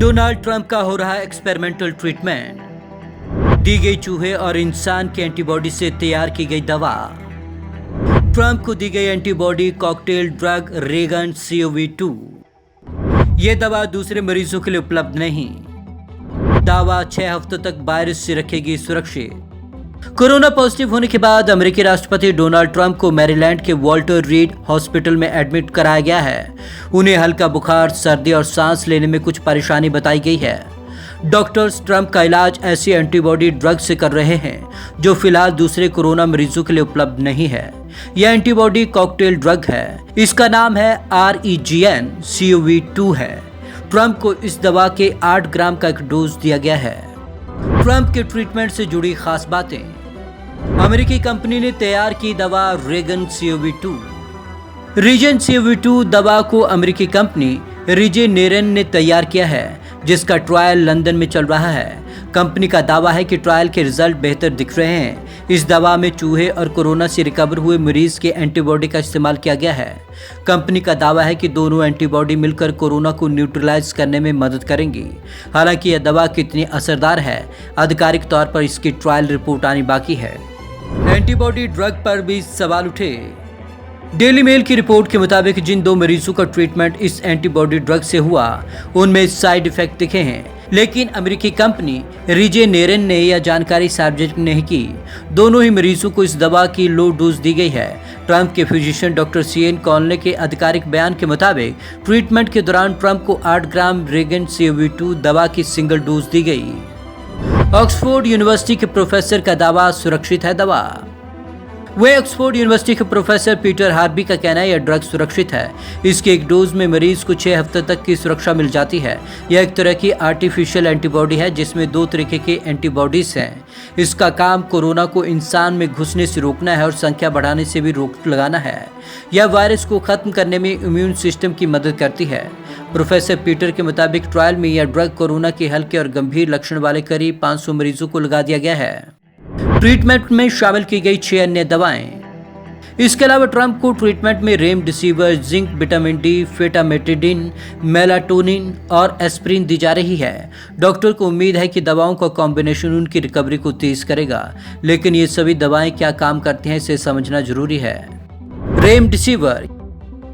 Donald Trump का हो रहा एक्सपेरिमेंटल ट्रीटमेंट। दी गई चूहे और इंसान की एंटीबॉडी से तैयार की गई दवा। ट्रंप को दी गई antibody cocktail drug Reagan CoV-2। यह दवा दूसरे मरीजों के लिए उपलब्ध नहीं। दावा 6 हफ्तों तक वायरस से रखेगी सुरक्षित। कोरोना पॉजिटिव होने के बाद अमेरिकी राष्ट्रपति डोनाल्ड ट्रंप को मैरीलैंड के वॉल्टर रीड हॉस्पिटल में एडमिट कराया गया है। उन्हें हल्का बुखार, सर्दी और सांस लेने में कुछ परेशानी बताई गई है। डॉक्टर्स ट्रंप का इलाज ऐसी एंटीबॉडी ड्रग से कर रहे हैं जो फिलहाल दूसरे कोरोना मरीजों के लिए उपलब्ध नहीं है। यह एंटीबॉडी कॉकटेल ड्रग है। इसका नाम है REGN CoV-2 है। ट्रंप को इस दवा के 8 ग्राम का एक डोज दिया गया है। ट्रंप के ट्रीटमेंट से जुड़ी खास बातें। अमेरिकी कंपनी ने तैयार की दवा रेगन CoV-2। रीजन CoV-2 दवा को अमेरिकी कंपनी रिजेनेरेन ने तैयार किया है, जिसका ट्रायल लंदन में चल रहा है। कंपनी का दावा है कि ट्रायल के रिजल्ट बेहतर दिख रहे हैं। इस दवा में चूहे और कोरोना से रिकवर हुए मरीज के एंटीबॉडी का इस्तेमाल किया गया है। कंपनी का दावा है कि दोनों एंटीबॉडी मिलकर कोरोना को न्यूट्रलाइज करने में मदद करेंगी। हालांकि यह दवा कितनी असरदार है, आधिकारिक तौर पर इसकी ट्रायल रिपोर्ट आनी बाकी है। एंटीबॉडी ड्रग पर भी सवाल उठे। डेली मेल की रिपोर्ट के मुताबिक जिन 2 मरीजों का ट्रीटमेंट इस एंटीबॉडी ड्रग से हुआ, उनमें साइड इफेक्ट दिखे हैं, लेकिन अमेरिकी कंपनी रिजेनेरेन ने यह जानकारी सार्वजनिक नहीं की। दोनों ही मरीजों को इस दवा की लो डोज दी गई है। ट्रंप के फिजिशियन डॉक्टर CN कॉनले के आधिकारिक बयान के मुताबिक ट्रीटमेंट के दौरान ट्रंप को 8 ग्राम रेगन CoV-2 दवा की सिंगल डोज दी गई। ऑक्सफोर्ड यूनिवर्सिटी के प्रोफेसर का दावा सुरक्षित है दवा। वह ऑक्सफोर्ड यूनिवर्सिटी के प्रोफेसर पीटर हार्बी का कहना है यह ड्रग सुरक्षित है। इसके एक डोज में मरीज को 6 हफ्ते तक की सुरक्षा मिल जाती है। यह एक तरह की आर्टिफिशियल एंटीबॉडी है जिसमें 2 तरीके के एंटीबॉडीज हैं। इसका काम कोरोना को इंसान में घुसने से रोकना है और संख्या बढ़ाने से भी रोक लगाना है। यह वायरस को खत्म करने में इम्यून सिस्टम की मदद करती है। प्रोफेसर पीटर के मुताबिक ट्रायल में यह ड्रग कोरोना के हल्के और गंभीर लक्षण वाले करीब 500 मरीजों को लगा दिया गया है। ट्रीटमेंट में शामिल की गई 6 अन्य दवाएं। इसके अलावा ट्रंप को ट्रीटमेंट में remdesivir, zinc, vitamin D, famotidine, melatonin और एस्प्रिन दी जा रही है। डॉक्टर को उम्मीद है कि दवाओं का कॉम्बिनेशन उनकी रिकवरी को तेज करेगा, लेकिन ये सभी दवाएं क्या काम करती हैं इसे समझना जरूरी है। रेमडेसिविर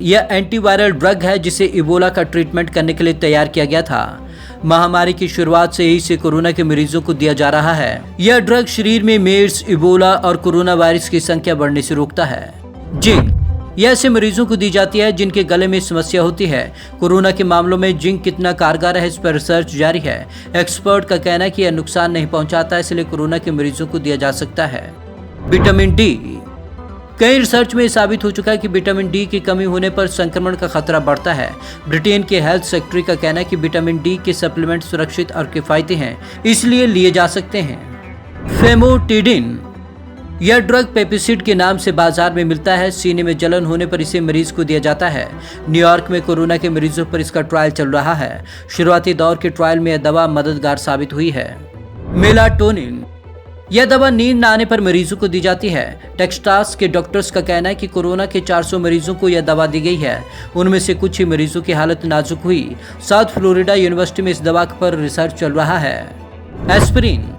यह एंटीवायरल ड्रग है जिसे इबोला का ट्रीटमेंट करने के लिए तैयार किया गया था। महामारी की शुरुआत से ही से कोरोना के मरीजों को दिया जा रहा है। यह ड्रग शरीर में मेर्स, इबोला और कोरोना वायरस की संख्या बढ़ने से रोकता है। जिंक यह ऐसे मरीजों को दी जाती है जिनके गले में समस्या होती है। कोरोना के मामलों में जिंक कितना कारगर है इस पर रिसर्च जारी है। एक्सपर्ट का कहना है कि यह नुकसान नहीं पहुंचाता, इसलिए कोरोना के मरीजों को दिया जा सकता है। विटामिन D कई रिसर्च में साबित हो चुका है कि विटामिन D की कमी होने पर संक्रमण का खतरा बढ़ता है। ब्रिटेन के हेल्थ सेक्रेटरी का कहना है कि विटामिन D के सप्लीमेंट सुरक्षित और किफायती हैं, इसलिए लिए जा सकते हैं। फेमोटिडिन यह ड्रग पेप्सिड के नाम से बाजार में मिलता है। सीने में जलन होने पर इसे मरीज को दिया जाता है। न्यूयॉर्क में कोरोना के मरीजों पर इसका ट्रायल चल रहा है। शुरुआती दौर के ट्रायल में यह दवा मददगार साबित हुई है। मेलाटोनिन यह दवा नींद न आने पर मरीजों को दी जाती है। टेक्सास के डॉक्टर्स का कहना है कि कोरोना के 400 मरीजों को यह दवा दी गई है। उनमें से कुछ ही मरीजों की हालत नाजुक हुई। साउथ फ्लोरिडा यूनिवर्सिटी में इस दवा पर रिसर्च चल रहा है। एस्प्रिन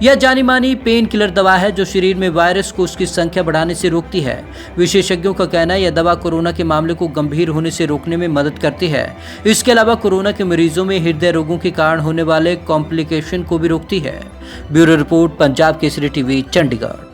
यह जानी मानी पेन किलर दवा है जो शरीर में वायरस को उसकी संख्या बढ़ाने से रोकती है। विशेषज्ञों का कहना है यह दवा कोरोना के मामले को गंभीर होने से रोकने में मदद करती है। इसके अलावा कोरोना के मरीजों में हृदय रोगों के कारण होने वाले कॉम्प्लिकेशन को भी रोकती है। Bureau report, Punjab Kesari TV, Chandigarh.